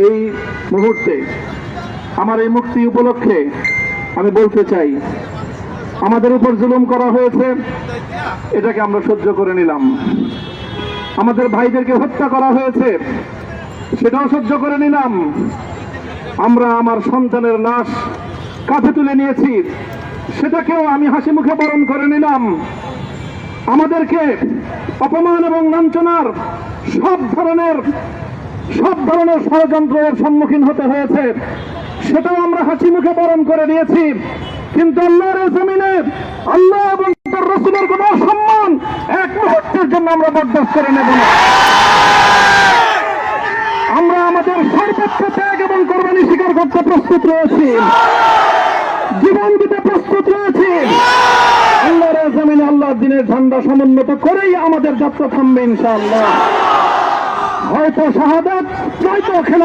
এই মুহূর্তে আমার এই মুক্তি উপলক্ষে আমি বলতে চাই, আমাদের উপর জুলুম করা হয়েছে, এটাকে আমরা সহ্য করে নিলাম। আমাদের ভাইদেরকে হত্যা করা হয়েছে, সেটাও সহ্য করে নিলাম। আমরা আমার সন্তানের লাশ কাঁধে তুলে নিয়েছি, সেটাকেও আমি হাসি মুখে বরণ করে নিলাম। আমাদেরকে অপমান এবং লাঞ্ছনার সব ধরনের ষড়যন্ত্রের সম্মুখীন হতে হয়েছে, সেটাও আমরা হাসি মুখে বরণ করে নিয়েছি। কিন্তু আল্লাহর জমিনে আল্লাহ এবং তার রাসূলের কোন সম্মান এক মুহূর্তের জন্য আমরা বরদাস্ত করে নেব না। আমরা আমাদের সর্বোচ্চ ত্যাগ এবং কোরবানি স্বীকার করতে প্রস্তুত রয়েছি, জীবন দিতে প্রস্তুত রয়েছি। আল্লাহর জমিনে আল্লাহর দ্বীনের ঝান্ডা সমুন্নত করেই আমাদের যাত্রা থামবে ইনশাআল্লাহ। হয়তো শাহাদাত, নয়তো খেলা।